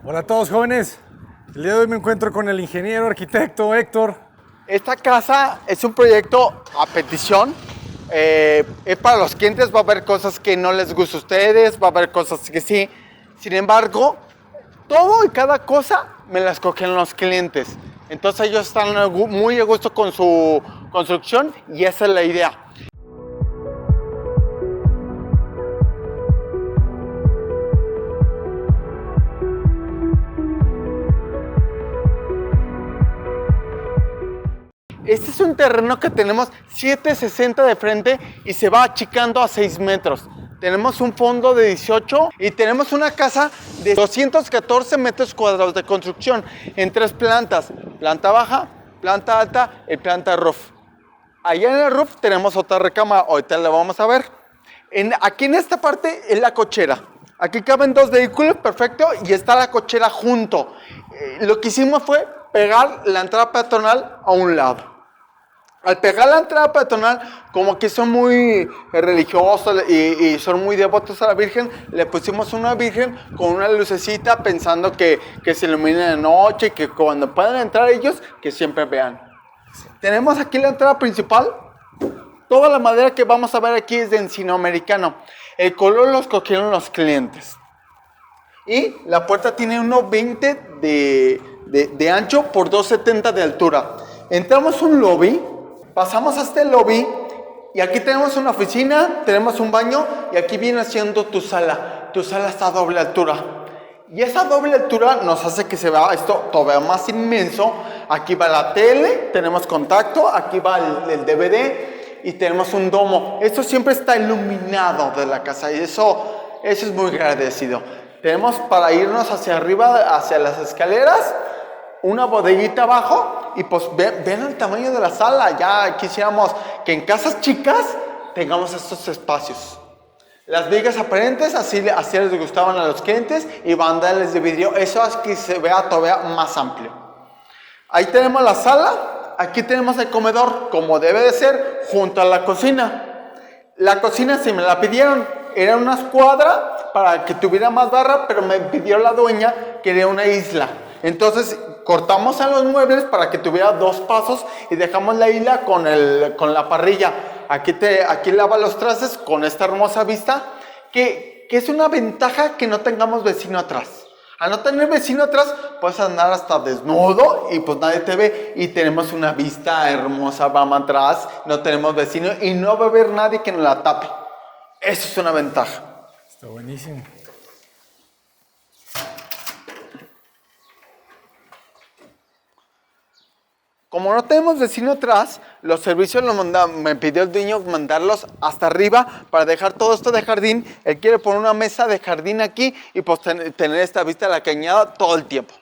Hola a todos jóvenes, el día de hoy me encuentro con el ingeniero arquitecto Héctor. Esta casa es un proyecto a petición, es para los clientes, va a haber cosas que no les gusta a ustedes, va a haber cosas que sí. Sin embargo, todo y cada cosa me las cogen los clientes. Entonces ellos están muy a gusto con su construcción y esa es la idea. Este es un terreno que tenemos 760 de frente y se va achicando a 6 metros. Tenemos un fondo de 18 y tenemos una casa de 214 metros cuadrados de construcción en 3 plantas. Planta baja, planta alta y planta roof. Allá en el roof tenemos otra recámara, ahorita la vamos a ver. Aquí en esta parte es la cochera. Aquí caben 2 vehículos, perfecto, y está la cochera junto. Lo que hicimos fue pegar la entrada peatonal a un lado. Al pegar la entrada peatonal, como que son muy religiosos y son muy devotos a la Virgen, le pusimos una Virgen con una lucecita pensando que se ilumine de noche y que cuando puedan entrar ellos, que siempre vean. Tenemos aquí la entrada principal. Toda la madera que vamos a ver aquí es de encino americano. El color lo escogieron los clientes. Y la puerta tiene 1.20 de ancho por 2.70 de altura. Entramos a un lobby. Pasamos a este lobby y aquí tenemos una oficina, tenemos un baño y aquí viene siendo tu sala. Tu sala está a doble altura. Y esa doble altura nos hace que se vea esto todavía más inmenso. Aquí va la tele, tenemos contacto, aquí va el DVD y tenemos un domo. Esto siempre está iluminado de la casa y eso es muy agradecido. Tenemos para irnos hacia arriba, hacia las escaleras, una bodeguita abajo y pues ven el tamaño de la sala. Ya quisiéramos que en casas chicas tengamos estos espacios. Las vigas aparentes así les gustaban a los clientes y banderas de vidrio. Eso hace que se vea todavía más amplio. Ahí tenemos la sala. Aquí tenemos el comedor como debe de ser junto a la cocina. La cocina si me la pidieron. Era una escuadra para que tuviera más barra, pero me pidió la dueña que era una isla. Entonces cortamos a los muebles para que tuviera 2 pasos y dejamos la isla con la parrilla. Aquí lava los trastes con esta hermosa vista, que es una ventaja que no tengamos vecino atrás. Al no tener vecino atrás, puedes andar hasta desnudo y pues nadie te ve. Y tenemos una vista hermosa, vamos atrás, no tenemos vecino y no va a haber nadie que nos la tape. Eso es una ventaja. Está buenísimo. Como no tenemos vecino atrás, los servicios me pidió el dueño mandarlos hasta arriba para dejar todo esto de jardín. Él quiere poner una mesa de jardín aquí y pues tener esta vista de la cañada todo el tiempo.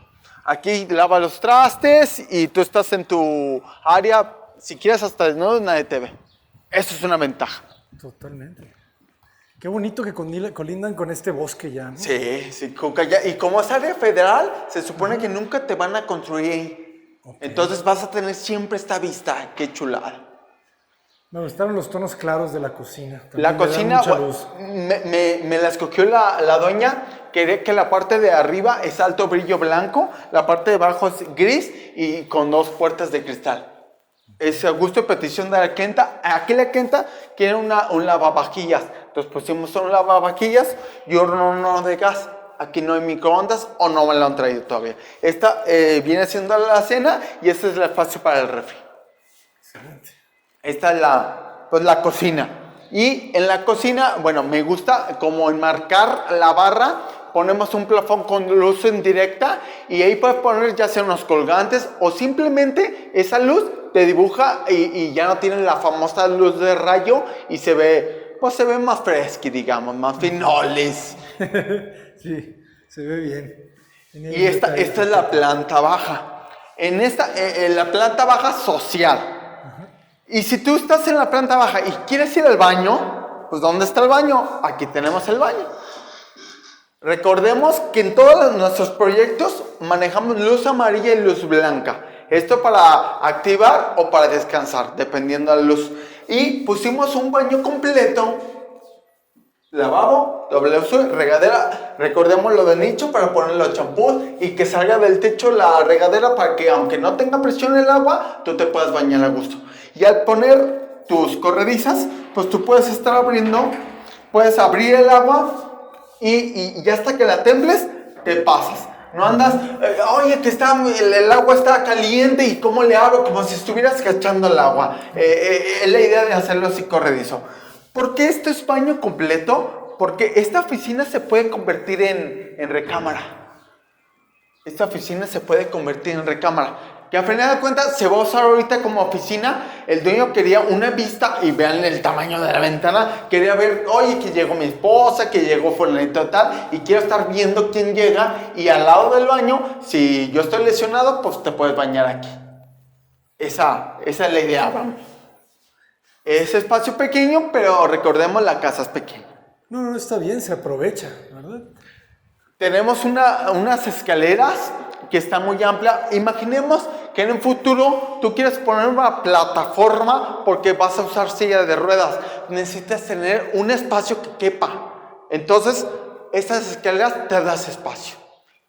Aquí lava los trastes y tú estás en tu área, si quieres hasta desnudo, nadie te ve. Eso es una ventaja. Totalmente. Qué bonito que colindan con este bosque ya, ¿no? Sí, y como es área federal, se supone que nunca te van a construir ahí. Okay. Entonces vas a tener siempre esta vista. Qué chulada. Me gustaron los tonos claros de la cocina. También la cocina me la escogió la dueña. Quería que la parte de arriba es alto brillo blanco, la parte de abajo es gris y con 2 puertas de cristal. Es a gusto y petición de la clienta. Aquí la clienta quiere un lavavajillas. Entonces pusimos un lavavajillas y un horno de gas. Aquí no hay microondas o no me lo han traído todavía. Esta viene siendo la cena y este es el espacio para el refri. Excelente. Esta es la cocina. Y en la cocina, bueno, me gusta como enmarcar la barra. Ponemos un plafón con luz indirecta y ahí puedes poner ya sea unos colgantes o simplemente esa luz te dibuja y ya no tiene la famosa luz de rayo y se ve más fresco, digamos, más finolis. Sí, se ve bien. Y esta es la planta baja. En la planta baja social. Uh-huh. Y si tú estás en la planta baja y quieres ir al baño, pues ¿dónde está el baño? Aquí tenemos el baño. Recordemos que en todos nuestros proyectos manejamos luz amarilla y luz blanca. Esto para activar o para descansar, dependiendo de la luz. Y pusimos un baño completo lavabo, doble uso, regadera. Recordemos lo del nicho para poner los champús y que salga del techo la regadera para que aunque no tenga presión el agua, tú te puedas bañar a gusto. Y al poner tus corredizas, pues tú puedes estar abriendo, puedes abrir el agua y ya hasta que la tembles, te pasas. No andas, oye, que el agua está caliente y cómo le abro, como si estuvieras cachando el agua. Es la idea de hacerlo así corredizo. ¿Por qué esto es baño completo? Porque esta oficina se puede convertir en recámara. Esta oficina se puede convertir en recámara. Que a final de cuentas se va a usar ahorita como oficina. El dueño quería una vista y vean el tamaño de la ventana. Quería ver, oye, que llegó mi esposa, que llegó fulanito tal. Y quiero estar viendo quién llega. Y al lado del baño, si yo estoy lesionado, pues te puedes bañar aquí. Esa es la idea, vamos. Es espacio pequeño, pero recordemos la casa es pequeña. No, está bien, se aprovecha, ¿verdad? Tenemos unas escaleras que están muy amplias. Imaginemos que en un futuro tú quieres poner una plataforma porque vas a usar silla de ruedas. Necesitas tener un espacio que quepa. Entonces, estas escaleras te das espacio.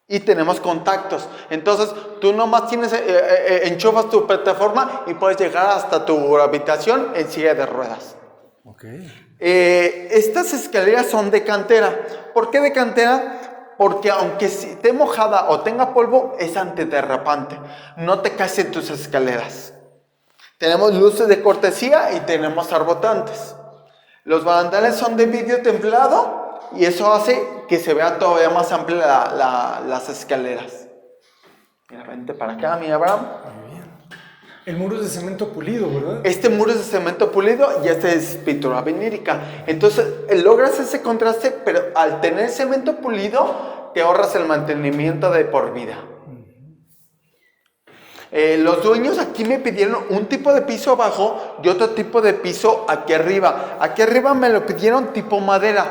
Y tenemos contactos. Entonces, tú nomás enchufas tu plataforma y puedes llegar hasta tu habitación en silla de ruedas. Ok. Estas escaleras son de cantera. ¿Por qué de cantera? Porque aunque esté mojada o tenga polvo, es antiderrapante. No te caes en tus escaleras. Tenemos luces de cortesía y tenemos arbotantes. Los barandales son de vidrio templado y eso hace que se vea todavía más amplia las escaleras. Mira, vente para acá, mi Abraham. Muy bien. El muro es de cemento pulido, ¿verdad? Este muro es de cemento pulido y este es pintura vinílica. Entonces logras ese contraste, pero al tener cemento pulido te ahorras el mantenimiento de por vida. Los dueños aquí me pidieron un tipo de piso abajo y otro tipo de piso aquí arriba. Aquí arriba me lo pidieron tipo madera.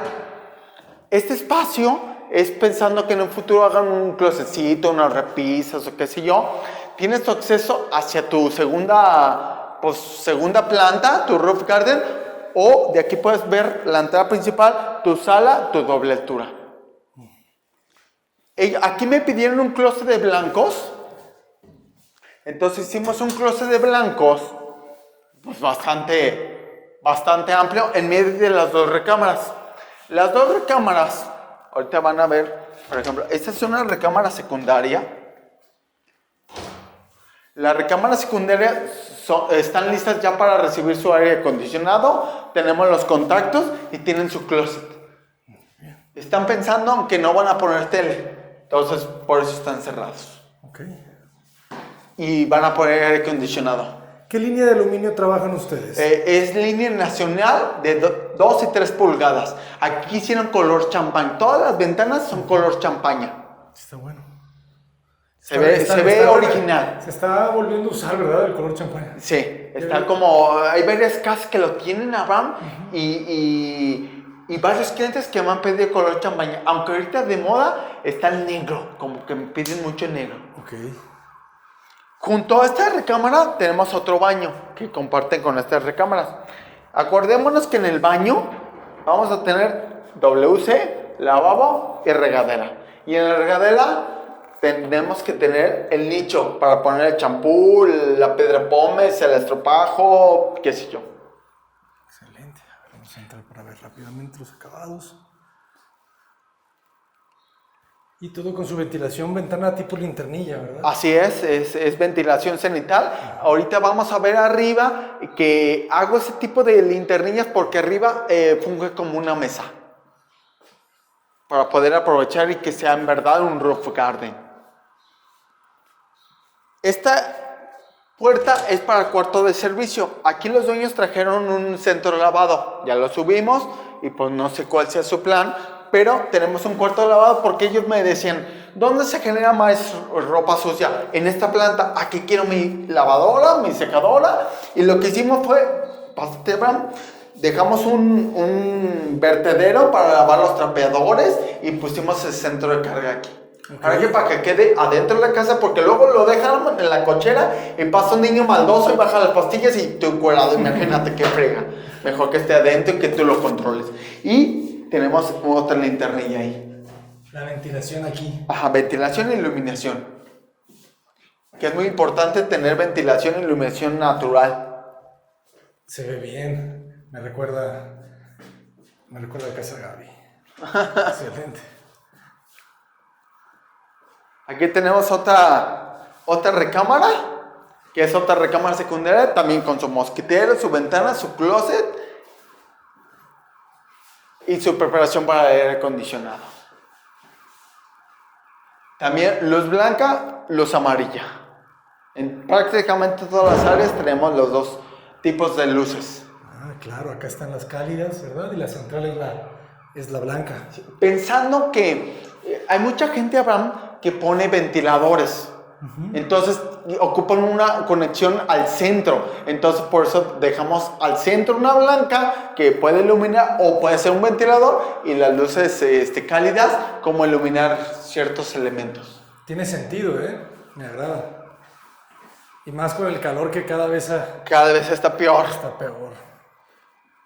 Este espacio es pensando que en un futuro hagan un closetcito, unas repisas o qué sé yo. Tienes tu acceso hacia tu segunda planta, tu roof garden, o de aquí puedes ver la entrada principal, tu sala, tu doble altura. Aquí me pidieron un closet de blancos. Entonces hicimos un closet de blancos pues bastante amplio en medio de las dos recámaras. Las dos recámaras, ahorita van a ver, por ejemplo, esta es una recámara secundaria. Las recámaras secundarias están listas ya para recibir su aire acondicionado. Tenemos los contactos y tienen su closet. Están pensando que no van a poner tele, entonces por eso están cerrados. Ok. Y van a poner aire acondicionado. ¿Qué línea de aluminio trabajan ustedes? Es línea nacional de 2 y 3 pulgadas. Aquí hicieron color champán. Todas las ventanas son color champaña. Está bueno. Se ve original. Se está volviendo a usar, ¿verdad? El color champaña. Sí, está como... Hay varias casas que lo tienen, Abraham, y varios clientes que me han pedido color champaña. Aunque ahorita de moda está el negro, como que me piden mucho negro. Ok. Junto a esta recámara tenemos otro baño que comparten con estas recámaras. Acordémonos que en el baño vamos a tener WC, lavabo y regadera. Y en la regadera tenemos que tener el nicho para poner el champú, la piedra pómez, el estropajo, qué sé yo. Excelente. Vamos a entrar para ver rápidamente los acabados. Y todo con su ventilación, ventana tipo linternilla, ¿verdad? Así es ventilación cenital. Ahorita vamos a ver arriba que hago ese tipo de linternillas porque arriba funge como una mesa. Para poder aprovechar y que sea en verdad un roof garden. Esta puerta es para el cuarto de servicio. Aquí los dueños trajeron un centro de lavado. Ya lo subimos y pues no sé cuál sea su plan. Pero tenemos un cuarto de lavado porque ellos me decían, ¿dónde se genera más ropa sucia? En esta planta. Aquí quiero mi lavadora, mi secadora. Y lo que hicimos fue, dejamos un vertedero para lavar los trapeadores y pusimos el centro de carga aquí. Okay. Para que quede adentro de la casa, porque luego lo dejan en la cochera y pasa un niño maldoso y baja las pastillas y tú encuerado, imagínate qué frega. Mejor que esté adentro y que tú lo controles. Y tenemos otra linternilla ahí. La ventilación aquí. Ajá, ventilación e iluminación. Que es muy importante tener ventilación e iluminación natural. Se ve bien. Me recuerda a casa de Gaby. Excelente. Aquí tenemos otra recámara, que es otra recámara secundaria, también con su mosquitero, su ventana, su closet y su preparación para aire acondicionado. También luz blanca, luz amarilla. En prácticamente todas las áreas tenemos los dos tipos de luces. Ah, claro, acá están las cálidas, ¿verdad? Y la central es la blanca. Pensando que hay mucha gente, Abraham, que pone ventiladores. Entonces ocupan una conexión al centro. Entonces por eso dejamos al centro una blanca que puede iluminar, o puede ser un ventilador, y las luces cálidas como iluminar ciertos elementos. Tiene sentido, me agrada. Y más con el calor que cada vez está peor. está peor.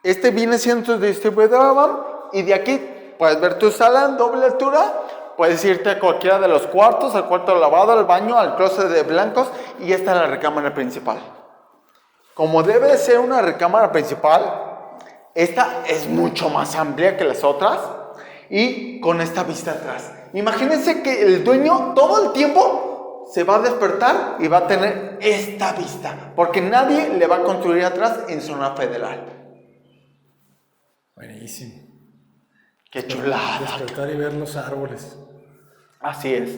Este viene siendo tu distribuidor, Abraham, y de aquí puedes ver tu sala en doble altura. Puedes irte a cualquiera de los cuartos, al cuarto de lavado, al baño, al closet de blancos, y esta es la recámara principal. Como debe de ser una recámara principal, esta es mucho más amplia que las otras y con esta vista atrás. Imagínense que el dueño todo el tiempo se va a despertar y va a tener esta vista, porque nadie le va a construir atrás en zona federal. Buenísimo. ¡Qué chulada! Despertar y ver los árboles. Así es.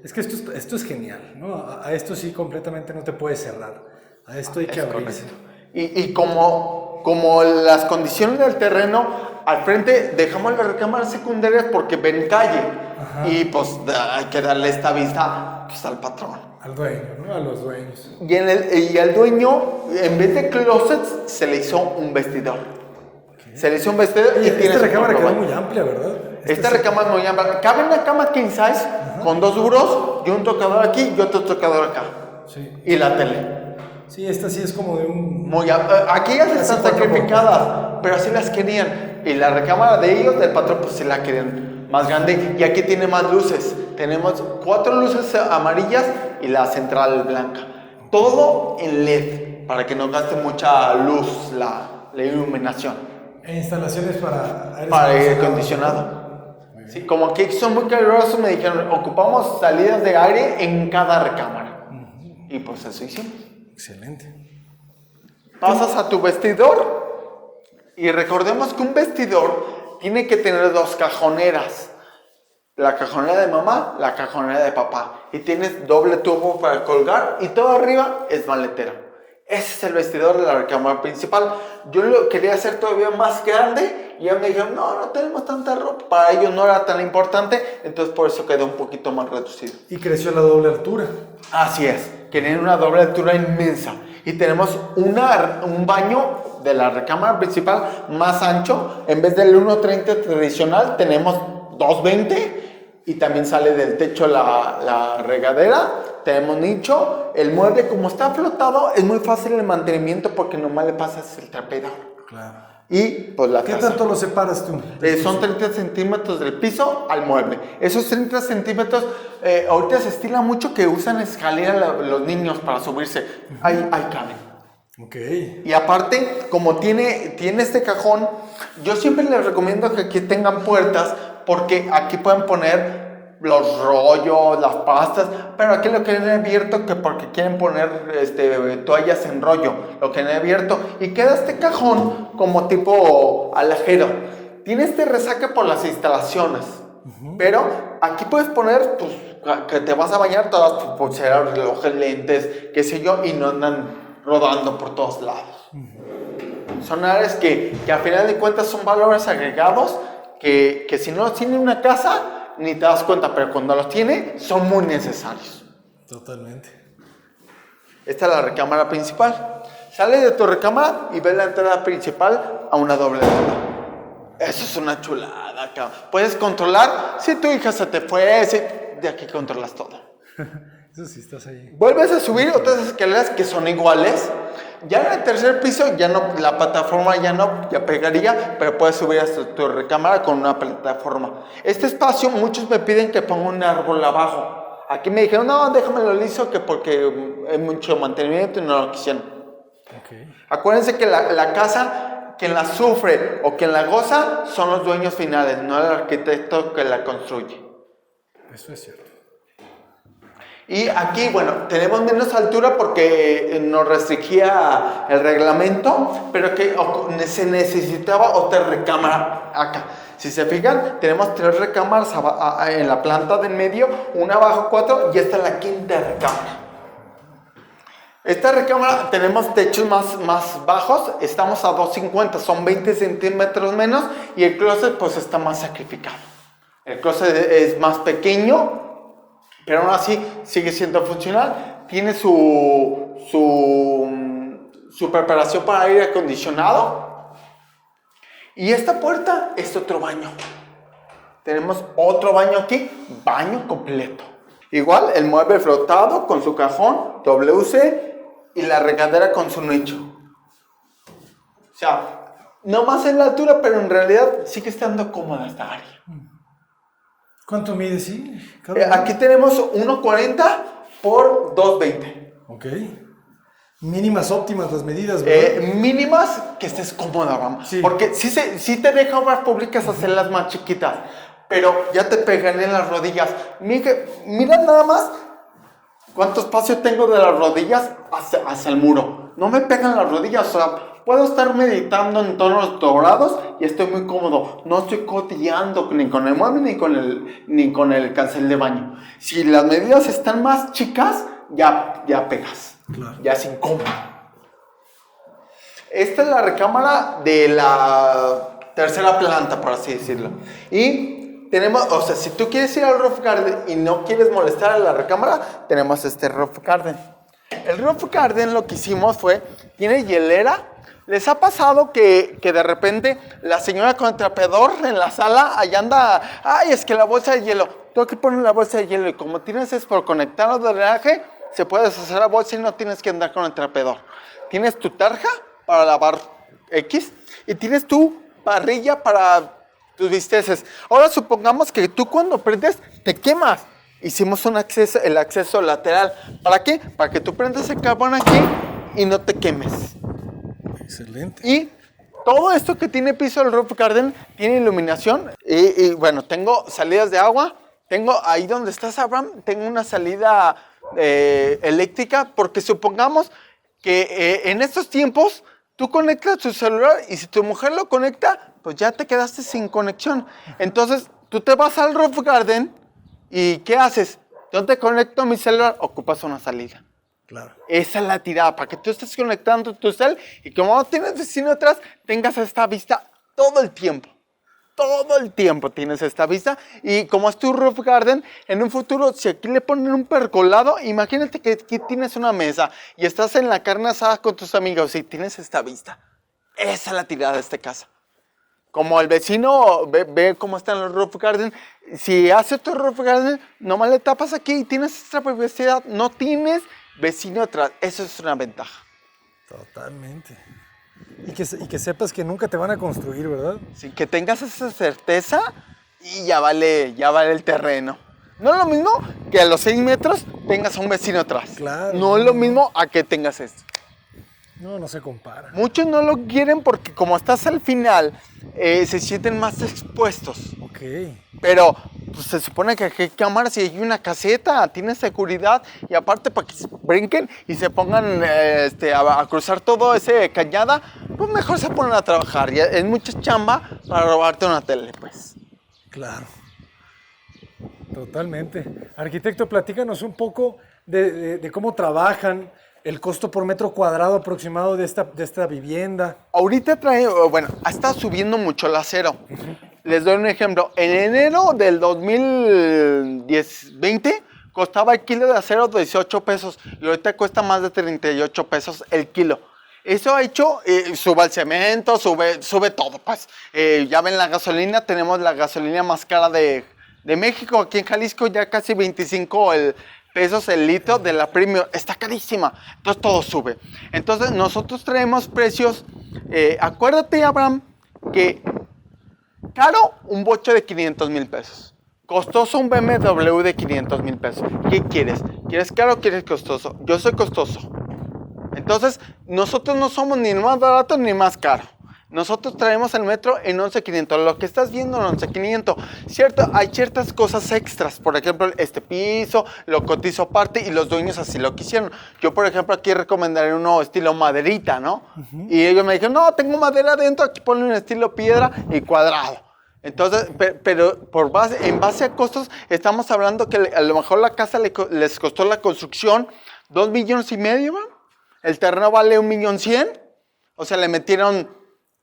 Es que esto es genial, ¿no? A esto sí completamente no te puedes cerrar. A esto hay que abrirse. Y como las condiciones del terreno, al frente dejamos las recámaras secundarias porque ven calle. Ajá. Y pues hay que darle esta vista pues, al patrón. Al dueño, ¿no? A los dueños. Y al dueño, en vez de closets, se le hizo un vestidor. Okay. Se le hizo un vestidor. Y esta recámara quedó muy amplia, ¿verdad? Esta recámara es muy amplia. Cabe una cama king size. Ajá. Con 2 burros y un tocador aquí y otro tocador acá. Sí. Y la tele. Sí, esta sí es como de un... Aquí ya están sacrificadas, pero así las querían. Y la recámara de ellos, del patrón, pues sí la querían más grande. Y aquí tiene más luces. Tenemos 4 luces amarillas y la central blanca. Todo en LED, para que no gaste mucha luz la iluminación. E instalaciones para aire acondicionado. Sí, como aquí son muy calurosos, me dijeron, ocupamos salidas de aire en cada recámara. Y pues eso hicimos. Excelente. Pasas a tu vestidor y recordemos que un vestidor tiene que tener 2 cajoneras. La cajonera de mamá, la cajonera de papá. Y tienes doble tubo para colgar y todo arriba es maletero. Ese es el vestidor de la recámara principal. Yo lo quería hacer todavía más grande y ya me dijeron, no tenemos tanta ropa. Para ellos no era tan importante, entonces por eso quedó un poquito más reducido. Y creció la doble altura. Así es, querían una doble altura inmensa. Y tenemos un baño de la recámara principal más ancho. En vez del 1.30 tradicional, tenemos 2.20. Y también sale del techo la regadera. Tenemos nicho. El mueble, como está flotado, es muy fácil el mantenimiento porque nomás le pasas el trapedor. Claro. Y pues la ¿Qué taza. tanto lo separas tú? Son 30 centímetros del piso al mueble. Esos 30 centímetros, ahorita se estila mucho que usan escalera los niños para subirse. Ahí caben. Ok. Y aparte, como tiene este cajón, yo siempre les recomiendo que aquí tengan puertas porque aquí pueden poner los rollos, las pastas, pero aquí lo quieren abierto que porque quieren poner toallas en rollo, lo quieren abierto y queda este cajón como tipo alajero. Tiene este resaca por las instalaciones, pero aquí puedes poner pues, que te vas a bañar todas tus pulseras, relojes, lentes, qué sé yo, y no andan rodando por todos lados. Son áreas que a final de cuentas son valores agregados que si no tienen una casa ni te das cuenta, pero cuando los tiene son muy necesarios. Totalmente. Esta es la recámara principal. Sale de tu recámara y ves la entrada principal a una doble entrada. Eso es una chulada, cabrón. Puedes controlar si tu hija se te fue, de aquí controlas todo. Eso sí, estás ahí. Vuelves a subir otras escaleras que son iguales. Ya en el tercer piso, ya no, la plataforma ya pegaría, pero puedes subir hasta tu recámara con una plataforma. Este espacio, muchos me piden que ponga un árbol abajo. Aquí me dijeron, no, déjamelo liso, que porque hay mucho mantenimiento y no lo quisieron. Okay. Acuérdense que la casa, quien la sufre o quien la goza, son los dueños finales, no el arquitecto que la construye. Eso es cierto. Y aquí, bueno, tenemos menos altura porque nos restringía el reglamento, pero que se necesitaba otra recámara acá. Si se fijan, tenemos 3 recámaras en la planta del medio, una abajo 4 y esta es la 5ª recámara. Esta recámara tenemos techos más bajos, estamos a 250, son 20 centímetros menos y el closet pues está más sacrificado. El closet es más pequeño, pero aún así sigue siendo funcional. Tiene su preparación para aire acondicionado. Y esta puerta es otro baño. Tenemos otro baño aquí, baño completo. Igual el mueble flotado con su cajón WC y la regadera con su nicho. O sea, no más en la altura, pero en realidad sigue estando cómoda esta área. ¿Cuánto mide, sí? Aquí tenemos 1.40 por 2.20. Ok. Mínimas óptimas las medidas, ¿verdad? Mínimas que estés cómoda, vamos. Sí. Porque sí te deja obras públicas hacerlas más chiquitas, pero ya te pegan en las rodillas. Mira nada más cuánto espacio tengo de las rodillas hacia el muro. No me pegan las rodillas, o sea, puedo estar meditando en tonos dorados y estoy muy cómodo. No estoy codeando ni con el mueble ni con el cancel de baño. Si las medidas están más chicas, ya pegas. Claro. Ya es incómodo. Esta es la recámara de la 3ª planta, por así decirlo. Y tenemos, o sea, si tú quieres ir al roof garden y no quieres molestar a la recámara, tenemos este roof garden. El roof garden lo que hicimos fue, tiene hielera. ¿Les ha pasado que de repente la señora con el trapeador en la sala, allá anda, ay, es que la bolsa de hielo, tengo que poner la bolsa de hielo y como tienes es por conectar al drenaje, se puede deshacer la bolsa y no tienes que andar con el trapeador. Tienes tu tarja para lavar X y tienes tu parrilla para tus bisteces. Ahora supongamos que tú cuando prendes te quemas. Hicimos el acceso lateral. ¿Para qué? Para que tú prendas el carbón aquí y no te quemes. Excelente. Y todo esto que tiene piso del roof garden tiene iluminación. Y bueno, tengo salidas de agua. Tengo ahí donde estás, Abraham, tengo una salida eléctrica. Porque supongamos que en estos tiempos tú conectas tu celular y si tu mujer lo conecta, pues ya te quedaste sin conexión. Entonces tú te vas al roof garden y ¿qué haces? ¿Dónde conecto mi celular? Ocupas una salida. Claro. Esa es la tirada, para que tú estés conectando tu cel y como no tienes vecino atrás, tengas esta vista todo el tiempo. Todo el tiempo tienes esta vista y como es tu roof garden, en un futuro, si aquí le ponen un pergolado, imagínate que aquí tienes una mesa y estás en la carne asada con tus amigos y tienes esta vista. Esa es la tirada de esta casa. Como el vecino ve cómo están los roof garden, si hace tu roof garden, nomás le tapas aquí y tienes esta privacidad, no tienes vecino atrás, eso es una ventaja. Totalmente. Y que sepas que nunca te van a construir, ¿verdad? Sí, que tengas esa certeza y ya vale el terreno. No es lo mismo que a los 6 metros tengas a un vecino atrás. Claro. No es lo mismo a que tengas esto. No se compara. Muchos no lo quieren porque como estás al final, se sienten más expuestos. Ok. Pero pues, se supone que aquí hay cámaras y hay una caseta, tiene seguridad y aparte para que se brinquen y se pongan a cruzar todo ese cañada, pues mejor se ponen a trabajar. Ya es mucha chamba para robarte una tele, pues. Claro. Totalmente. Arquitecto, platícanos un poco de cómo trabajan, el costo por metro cuadrado aproximado de esta vivienda. Ahorita ha estado subiendo mucho el acero. Les doy un ejemplo. En enero del 2020 costaba el kilo de acero 18 pesos y ahorita cuesta más de 38 pesos el kilo. Eso ha hecho, sube el cemento, sube todo. Pues. Ya ven la gasolina, tenemos la gasolina más cara de México. Aquí en Jalisco ya casi 25 el pesos el litro de la Premium. Está carísima. Entonces todo sube. Entonces nosotros traemos precios. Acuérdate, Abraham, que caro un bocho de 500,000 pesos. Costoso un BMW de 500,000 pesos. ¿Qué quieres? ¿Quieres caro o quieres costoso? Yo soy costoso. Entonces, nosotros no somos ni más barato ni más caro. Nosotros traemos el metro en 11,500. Lo que estás viendo en 11,500. Cierto, hay ciertas cosas extras. Por ejemplo, este piso, lo cotizo aparte y los dueños así lo quisieron. Yo, por ejemplo, aquí recomendaría uno estilo maderita, ¿no? Y ellos me dijeron, no, tengo madera adentro, aquí ponle un estilo piedra y cuadrado. Entonces, pero en base a costos, estamos hablando que a lo mejor la casa les costó la construcción 2,5 millones, ¿no? El terreno vale 1,100,000. O sea, le metieron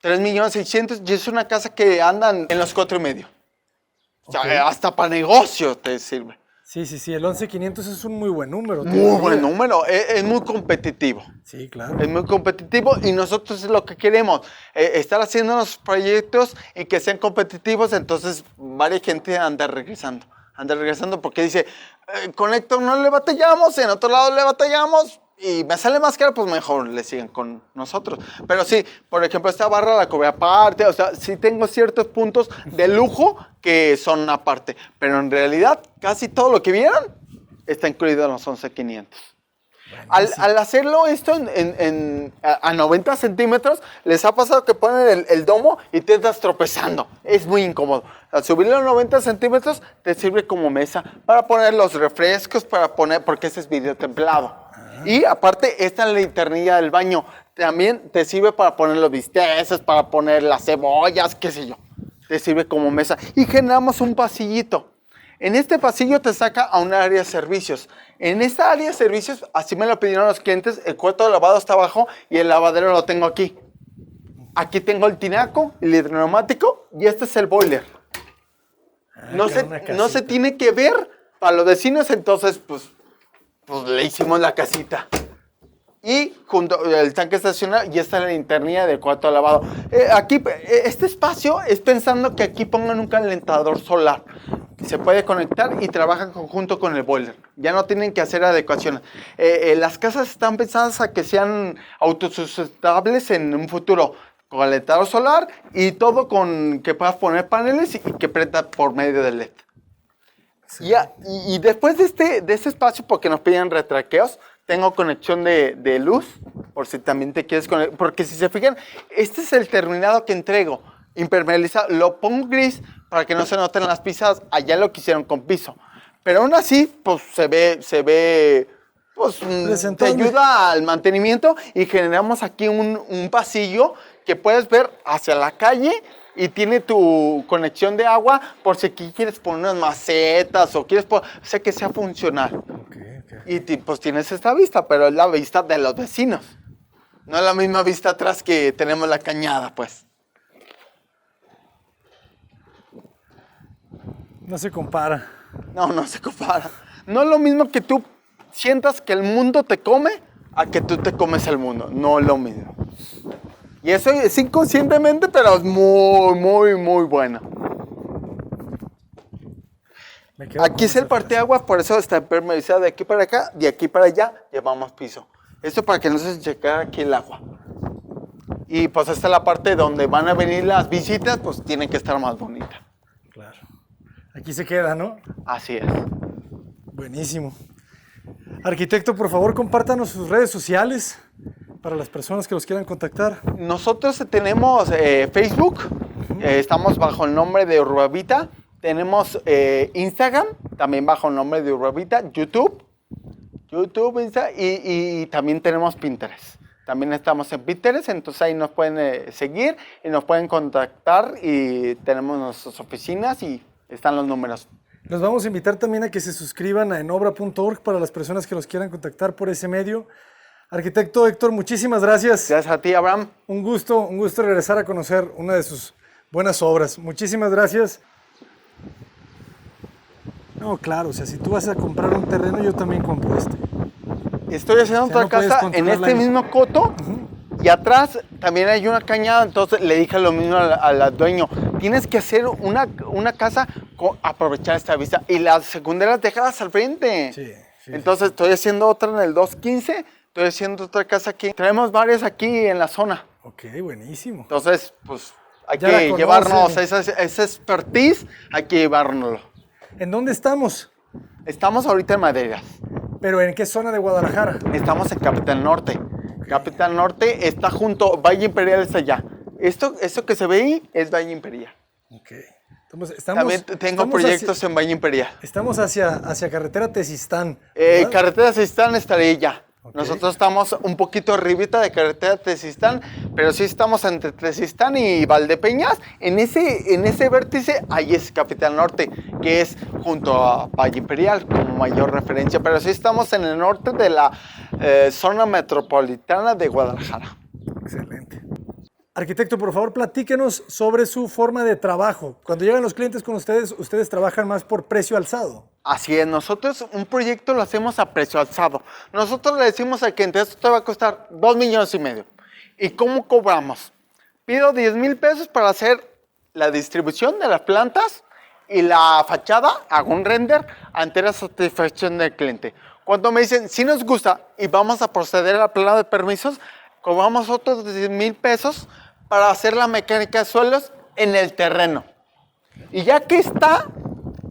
3,600,000 y es una casa que andan en los 4,5. O sea, hasta para negocio te sirve. Sí, el 11,500 es un muy buen número. Muy buen número, es muy competitivo. Sí, claro. Es muy competitivo y nosotros es lo que queremos, estar haciendo los proyectos y que sean competitivos, entonces varias gente anda regresando porque dice, con Héctor no le batallamos, en otro lado le batallamos y me sale más caro, pues mejor le siguen con nosotros. Pero sí, por ejemplo, esta barra la cobré aparte, o sea, sí tengo ciertos puntos de lujo que son aparte, pero en realidad casi todo lo que vieron está incluido en los 11,500. Al hacerlo esto a 90 centímetros, les ha pasado que ponen el domo y te estás tropezando. Es muy incómodo. Al subirlo a 90 centímetros, te sirve como mesa para poner los refrescos, porque ese es vidrio templado. Y aparte, esta linternilla del baño también te sirve para poner los bisteces, para poner las cebollas, qué sé yo. Te sirve como mesa. Y generamos un pasillito. En este pasillo te saca a un área de servicios. En esta área de servicios, así me lo pidieron los clientes, el cuarto de lavado está abajo y el lavadero lo tengo aquí. Aquí tengo el tinaco, el hidroneumático y este es el boiler. No se tiene que ver para los vecinos, entonces pues le hicimos la casita. Y junto al tanque estacionario y esta es la linternilla del cuarto de lavado. Aquí, este espacio es pensando que aquí pongan un calentador solar. Se puede conectar y trabaja en conjunto con el boiler. Ya no tienen que hacer adecuaciones. Las casas están pensadas a que sean autosustentables en un futuro. Calentador solar y todo con que puedas poner paneles y que prenda por medio de LED. Sí. Y después de este espacio, porque nos piden retraqueos, tengo conexión de luz, por si también te quieres conectar. Porque si se fijan, este es el terminado que entrego. Impermeabilizado, lo pongo gris para que no se noten las pisadas. Allá lo quisieron con piso. Pero aún así, pues se ve pues te ayuda al mantenimiento y generamos aquí un pasillo que puedes ver hacia la calle y tiene tu conexión de agua por si aquí quieres poner unas macetas o quieres que sea funcional. Okay. Y pues tienes esta vista, pero es la vista de los vecinos. No es la misma vista atrás que tenemos la cañada, pues. No se compara. No se compara. No es lo mismo que tú sientas que el mundo te come a que tú te comes el mundo. No es lo mismo. Y eso es inconscientemente, pero es muy bueno. Aquí es el parteaguas, por eso está impermeabilizado de aquí para acá, de aquí para allá llevamos piso. Esto para que no se cheque aquí el agua. Y pues esta es la parte donde van a venir las visitas, pues tiene que estar más bonita. Claro. Aquí se queda, ¿no? Así es. Buenísimo. Arquitecto, por favor, compártanos sus redes sociales para las personas que los quieran contactar. Nosotros tenemos Facebook, estamos bajo el nombre de Urbavita. Tenemos Instagram, también bajo el nombre de Urbavita. YouTube, Insta, y también tenemos Pinterest. También estamos en Pinterest, entonces ahí nos pueden seguir y nos pueden contactar y tenemos nuestras oficinas y están los números. Los vamos a invitar también a que se suscriban a enobra.org para las personas que los quieran contactar por ese medio. Arquitecto Héctor, muchísimas gracias. Gracias a ti, Abraham. Un gusto regresar a conocer una de sus buenas obras. Muchísimas gracias. No, claro, o sea, si tú vas a comprar un terreno, yo también compro este. Estoy haciendo otra casa en este mismo coto y atrás también hay una cañada, entonces le dije lo mismo al dueño. Tienes que hacer una casa, aprovechar esta vista y las secundarias déjalas al frente. Sí. Entonces estoy haciendo otra en el 215, estoy haciendo otra casa aquí. Tenemos varias aquí en la zona. Ok, buenísimo. Entonces, pues hay Ya la que conocen. llevarnos esa expertise, hay que llevárnoslo. ¿En dónde estamos? Estamos ahorita en Madera. ¿Pero en qué zona de Guadalajara? Estamos en Capital Norte. Capital Norte está junto, Valle Imperial está allá. Esto que se ve ahí es Valle Imperial. Ok. Entonces, También tengo proyectos en Valle Imperial. Estamos hacia carretera Tezistán. ¿Verdad? Carretera Tezistán estaría allá. Ok. Nosotros estamos un poquito arribita de carretera Tezistán, pero sí estamos entre Tezistán y Valdepeñas. En ese vértice, ahí es Capital Norte, que es junto a Valle Imperial como mayor referencia. Pero sí estamos en el norte de la zona metropolitana de Guadalajara. Excelente. Arquitecto, por favor, platíquenos sobre su forma de trabajo. Cuando llegan los clientes con ustedes trabajan más por precio alzado. Así es, nosotros un proyecto lo hacemos a precio alzado. Nosotros le decimos al cliente, esto te va a costar 2,5 millones. ¿Y cómo cobramos? Pido 10,000 pesos para hacer la distribución de las plantas y la fachada, hago un render ante la satisfacción del cliente. Cuando me dicen, si nos gusta y vamos a proceder al plano de permisos, cobramos otros 10,000 pesos para hacer la mecánica de suelos en el terreno. Y ya que está,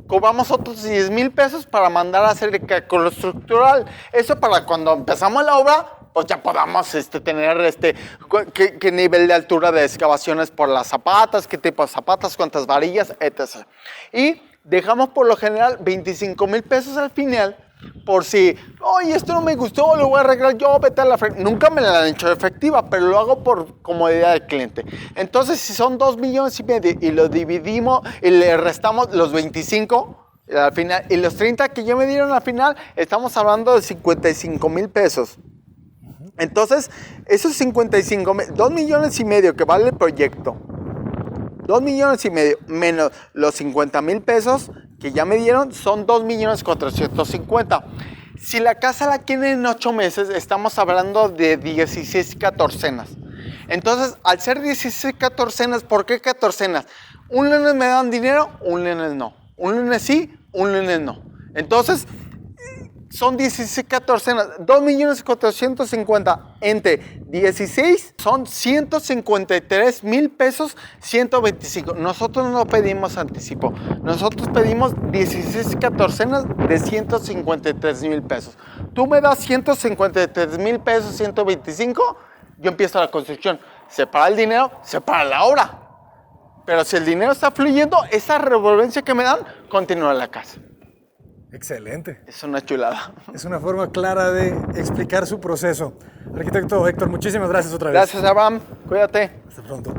cobramos otros 10,000 pesos para mandar a hacer el cálculo estructural. Eso para cuando empezamos la obra, pues ya podamos tener qué nivel de altura de excavaciones por las zapatas, qué tipo de zapatas, cuántas varillas, etc. Y dejamos por lo general 25,000 pesos al final, por si, oye, esto no me gustó, lo voy a arreglar yo, vete a la frente. Nunca me la han hecho efectiva, pero lo hago por comodidad del cliente. Entonces, si son 2,5 millones y lo dividimos y le restamos los 25 al final y los 30 que ya me dieron al final, estamos hablando de 55,000 pesos. Entonces, esos 55,000, 2,5 millones que vale el proyecto, 2,5 millones menos los 50,000 pesos que ya me dieron son 2,450,000. Si la casa la quieren en 8 meses, estamos hablando de 16 catorcenas. Entonces, al ser 16 catorcenas, ¿por qué catorcenas? Un lunes me dan dinero, un lunes no. Un lunes sí, un lunes no. Entonces, son 16 catorcenas, 2,450,000 entre 16 son 153,000 pesos, 125. Nosotros no pedimos anticipo, nosotros pedimos 16 catorcenas de 153,000 pesos. Tú me das 153,000 pesos, 125, yo empiezo la construcción. Separa el dinero, separa la obra. Pero si el dinero está fluyendo, esa revolvencia que me dan, continúa la casa. Excelente. Es una chulada. Es una forma clara de explicar su proceso. Arquitecto Héctor, muchísimas gracias otra vez. Gracias, Abraham. Cuídate. Hasta pronto.